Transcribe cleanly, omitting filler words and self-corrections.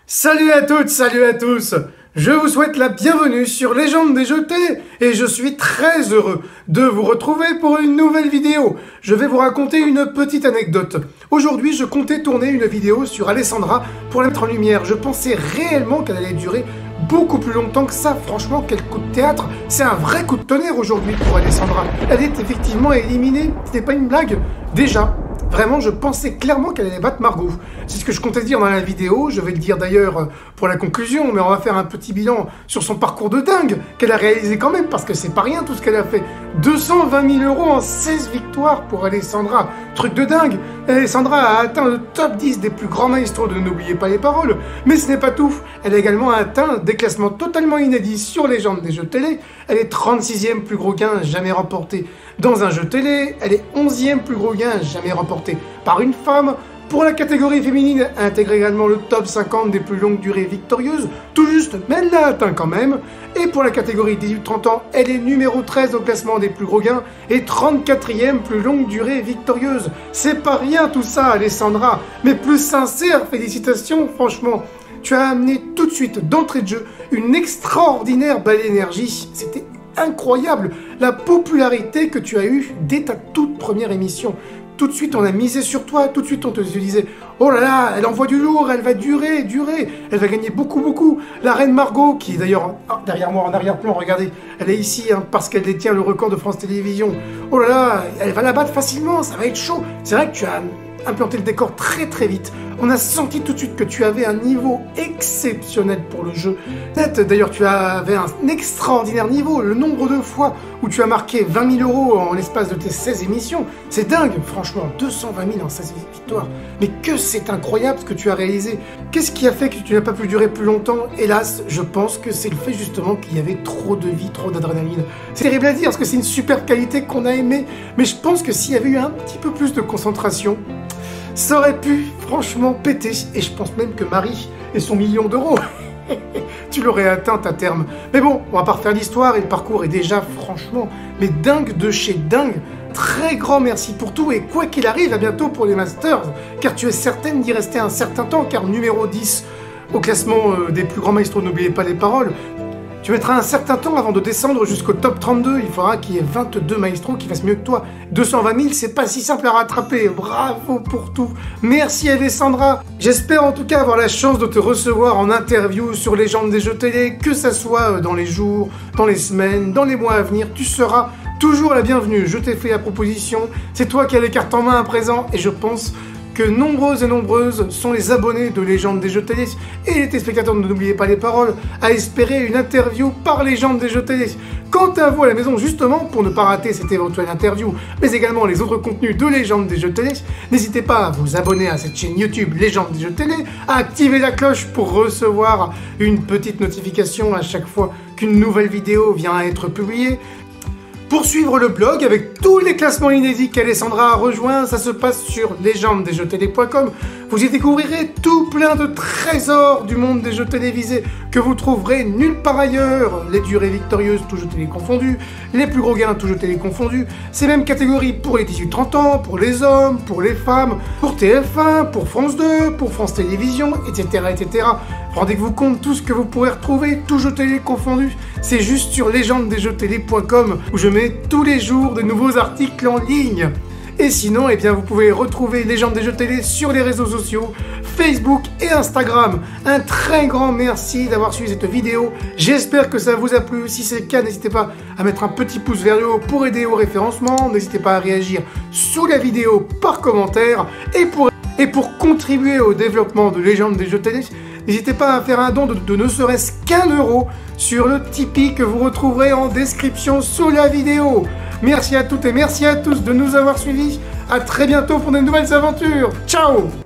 Salut à toutes, salut à tous. Je vous souhaite la bienvenue sur Légende des jeux télé et je suis très heureux de vous retrouver pour une nouvelle vidéo. Je vais vous raconter une petite anecdote. Aujourd'hui, je comptais tourner une vidéo sur Alessandra pour la mettre en lumière. Je pensais réellement qu'elle allait durer beaucoup plus longtemps que ça. Franchement, quel coup de théâtre. C'est un vrai coup de tonnerre aujourd'hui pour Alessandra. Elle est effectivement éliminée. Ce n'est pas une blague. Déjà. Vraiment, je pensais clairement qu'elle allait battre Margot. C'est ce que je comptais dire dans la vidéo. Je vais le dire d'ailleurs pour la conclusion, mais on va faire un petit bilan sur son parcours de dingue qu'elle a réalisé quand même, parce que c'est pas rien tout ce qu'elle a fait. 220 000 € en 16 victoires pour Alessandra. Truc de dingue. Alessandra a atteint le top 10 des plus grands maestros de N'oubliez pas les paroles. Mais ce n'est pas tout. Elle a également atteint des classements totalement inédits sur Légende des jeux télé. Elle est 36e plus gros gain jamais remporté dans un jeu télé. Elle est 11e plus gros gain jamais remporté par une femme. Pour la catégorie féminine, elle intègre également le top 50 des plus longues durées victorieuses, tout juste, mais elle l'a atteint quand même. Et pour la catégorie 18-30 ans, elle est numéro 13 au classement des plus gros gains et 34e plus longue durée victorieuse. C'est pas rien tout ça, Alessandra, mais plus sincère, félicitations, franchement. Tu as amené tout de suite, d'entrée de jeu, une extraordinaire belle énergie. C'était incroyable, la popularité que tu as eue dès ta toute première émission. Tout de suite, on a misé sur toi, tout de suite, on te disait « Oh là là, elle envoie du lourd, elle va durer, elle va gagner beaucoup. » La reine Margot, qui est d'ailleurs derrière moi, en arrière-plan, regardez, elle est ici, parce qu'elle détient le record de France Télévisions. Oh là là, elle va la battre facilement, ça va être chaud. C'est vrai que tu as implanté le décor très vite. On a senti tout de suite que tu avais un niveau exceptionnel pour le jeu. D'ailleurs, tu avais un extraordinaire niveau. Le nombre de fois où tu as marqué 20 000 € en l'espace de tes 16 émissions, c'est dingue, franchement, 220 000 en 16 victoires. Mais que c'est incroyable ce que tu as réalisé. Qu'est-ce qui a fait que tu n'as pas pu durer plus longtemps? Hélas, je pense que c'est le fait justement qu'il y avait trop de vie, trop d'adrénaline. C'est terrible à dire parce que c'est une super qualité qu'on a aimée, mais je pense que s'il y avait eu un petit peu plus de concentration, ça aurait pu franchement péter, et je pense même que Marie et son million d'euros, tu l'aurais atteinte à terme. Mais bon, on va pas refaire l'histoire, et le parcours est déjà franchement, mais dingue de chez dingue. Très grand merci pour tout, et quoi qu'il arrive, à bientôt pour les Masters, car tu es certaine d'y rester un certain temps, car numéro 10 au classement des plus grands maestros, n'oubliez pas les paroles. Tu mettras un certain temps avant de descendre jusqu'au top 32. Il faudra qu'il y ait 22 maestros qui fassent mieux que toi. 220 000, c'est pas si simple à rattraper. Bravo pour tout. Merci Alessandra. J'espère en tout cas avoir la chance de te recevoir en interview sur Légende des jeux télé, que ça soit dans les jours, dans les semaines, dans les mois à venir. Tu seras toujours la bienvenue. Je t'ai fait la proposition. C'est toi qui as les cartes en main à présent, et je pense que nombreuses et nombreuses sont les abonnés de Légende des jeux télé et les téléspectateurs de N'oubliez pas les paroles à espérer une interview par Légende des jeux télé. Quant à vous à la maison, justement, pour ne pas rater cette éventuelle interview, mais également les autres contenus de Légende des jeux télé, n'hésitez pas à vous abonner à cette chaîne YouTube Légende des jeux télé, à activer la cloche pour recevoir une petite notification à chaque fois qu'une nouvelle vidéo vient à être publiée. Pour suivre le blog avec tous les classements inédits qu'Alessandra a rejoints, ça se passe sur legendesjeuxtélé.com. Vous y découvrirez tout plein de trésors du monde des jeux télévisés que vous trouverez nulle part ailleurs. Les durées victorieuses, tous jeux télé confondus, les plus gros gains, tous jeux télé confondus, ces mêmes catégories pour les 18-30 ans, pour les hommes, pour les femmes, pour TF1, pour France 2, pour France Télévisions, etc. Rendez-vous compte, tout ce que vous pourrez retrouver, tous jeux télé confondus, c'est juste sur legendesjeuxtélé.com où je mets tous les jours de nouveaux articles en ligne. Et sinon, eh bien, vous pouvez retrouver Légende des jeux télé sur les réseaux sociaux, Facebook et Instagram. Un très grand merci d'avoir suivi cette vidéo. J'espère que ça vous a plu. Si c'est le cas, n'hésitez pas à mettre un petit pouce vers le haut pour aider au référencement. N'hésitez pas à réagir sous la vidéo par commentaire. Et pour contribuer au développement de Légende des jeux télé, n'hésitez pas à faire un don de ne serait-ce qu'1 € sur le Tipeee que vous retrouverez en description sous la vidéo. Merci à toutes et merci à tous de nous avoir suivis. À très bientôt pour de nouvelles aventures. Ciao!